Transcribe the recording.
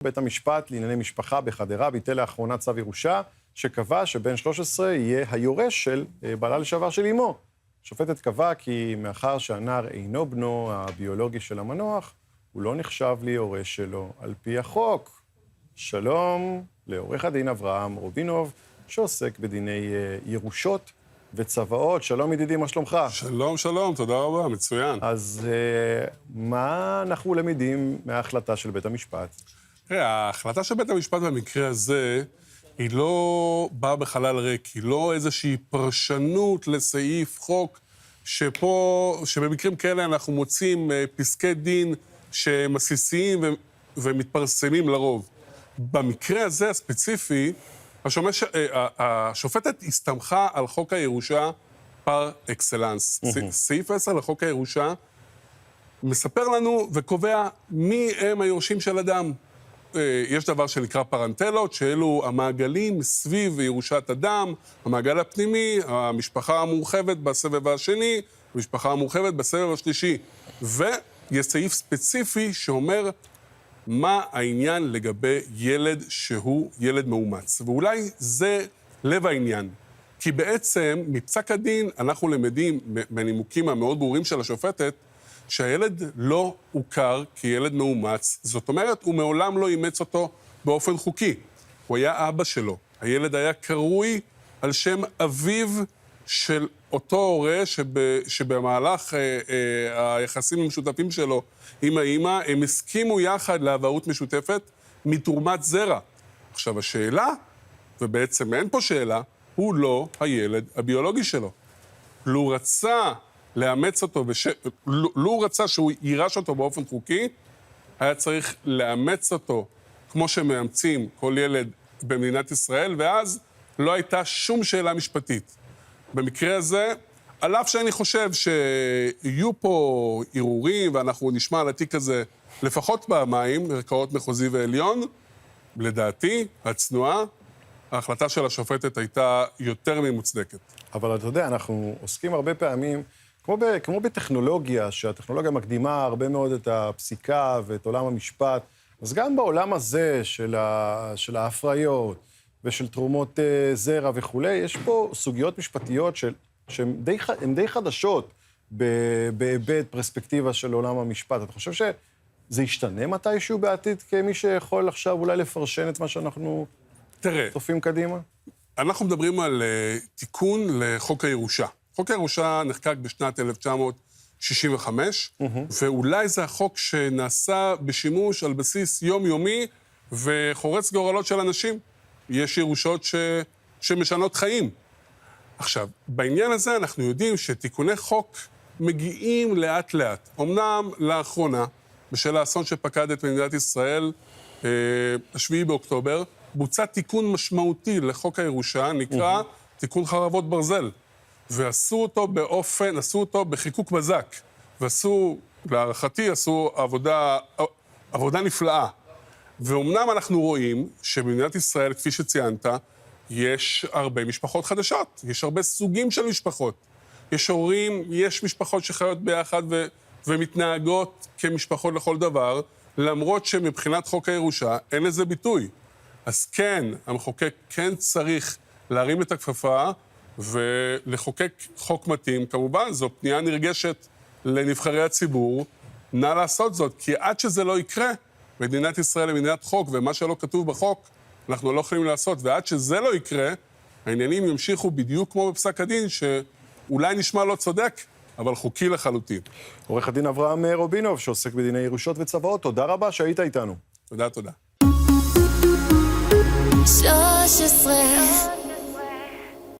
בית המשפט לענייני משפחה בחדרה ביטל לאחרונה צו ירושה שקבע שבן 13 יהיה היורש של בעלה לשעבר של אמו. השופטת קבעה כי מאחר שהנער אינו בנו הביולוגי של המנוח, הוא לא נחשב ליורש שלו על פי החוק. שלום לעורך הדין אברהם רובינוב, שעוסק בדיני ירושות וצוואות. שלום ידידי, מה שלומך? שלום, שלום, תודה רבה, מצוין. אז מה אנחנו למדים מההחלטה של בית המשפט? תראה, ההחלטה של בית המשפט במקרה הזה, היא לא באה בחלל ריק, היא לא איזושהי פרשנות לסעיף חוק, שבמקרים כאלה אנחנו מוצאים פסקי דין שמסיסיים ומתפרסמים לרוב. במקרה הזה הספציפי, השופטת הסתמכה על חוק הירושה פר אקסלנס. סעיף 10 לחוק הירושה מספר לנו וקובע מי הם היורשים של אדם. יש דבר שנקרא פרנטלות, שאלו המעגלים סביב ירושת אדם, המעגל הפנימי, המשפחה המורחבת בסבב השני, המשפחה המורחבת בסבב השלישי. ויש סעיף ספציפי שאומר מה העניין לגבי ילד שהוא ילד מאומץ. ואולי זה לב העניין. כי בעצם מפסק הדין אנחנו למדים מהנימוקים המאוד ברורים של השופטת, שהילד לא הוכר כילד מאומץ, זאת אומרת, הוא מעולם לא אימץ אותו באופן חוקי. הוא היה אבא שלו. הילד היה קרוי על שם אביו של אותו הורה שבמהלך היחסים המשותפים שלו עם האמא, הם הסכימו יחד לאבהות משותפת מתרומת זרע. עכשיו, השאלה, ובעצם אין פה שאלה, הוא לא הילד הביולוגי שלו. לו רצה לאמץ אותו, לו רצה שהוא יירש אותו באופן חוקי, היה צריך לאמץ אותו כמו שמאמצים כל ילד במדינת ישראל, ואז לא הייתה שום שאלה משפטית. במקרה הזה, על אף שאני חושב שיהיו פה ערעורים, ואנחנו נשמע על התיק הזה לפחות פעמיים, ערכאות מחוזי ועליון, לדעתי, הצנועה, ההחלטה של השופטת הייתה יותר ממוצדקת. אבל אתה יודע, אנחנו עוסקים הרבה פעמים, כמו בטכנולוגיה, שהטכנולוגיה מקדימה הרבה מאוד את הפסיקה ואת עולם המשפט, אז גם בעולם הזה של ההפריות ושל תרומות זרע וכו', יש פה סוגיות משפטיות שהן די חדשות בהיבט פרספקטיבה של עולם המשפט. אתה חושב שזה ישתנה מתישהו בעתיד כמי שיכול עכשיו אולי לפרשן את מה שאנחנו צופים קדימה? אנחנו מדברים על תיקון לחוק הירושה. חוק הירושה נחקק בשנת 1965, ואולי זה החוק שנעשה בשימוש על בסיס יומיומי וחורץ גורלות של אנשים. יש ירושות שמשנות חיים. עכשיו, בעניין הזה אנחנו יודעים שתיקוני חוק מגיעים לאט לאט. אמנם לאחרונה, בשל האסון שפקד את מדינת ישראל, 7 באוקטובר, בוצע תיקון משמעותי לחוק הירושה, נקרא תיקון חרבות ברזל. ועשו אותו בחיקוק בזק. ועשו, להערכתי, עשו עבודה נפלאה. ואומנם אנחנו רואים שבמדינת ישראל, כפי שציינת, יש הרבה משפחות חדשות, יש הרבה סוגים של משפחות. יש הורים, יש משפחות שחיות ביחד ומתנהגות כמשפחות לכל דבר, למרות שמבחינת חוק הירושה אין לזה ביטוי. אז כן, המחוקק כן צריך להרים את הכפפה ולחוקק חוק מתאים. כמובן, זו פנייה נרגשת לנבחרי הציבור. נא לעשות זאת, כי עד שזה לא יקרה, מדינת ישראל היא מדינת חוק, ומה שלא כתוב בחוק, אנחנו לא יכולים לעשות. ועד שזה לא יקרה, העניינים ימשיכו בדיוק כמו בפסק הדין, שאולי נשמע לא צודק, אבל חוקי לחלוטין. עורך הדין אברהם רובינוב, שעוסק בדיני ירושות וצוואות, תודה רבה שהיית איתנו. תודה, תודה. 13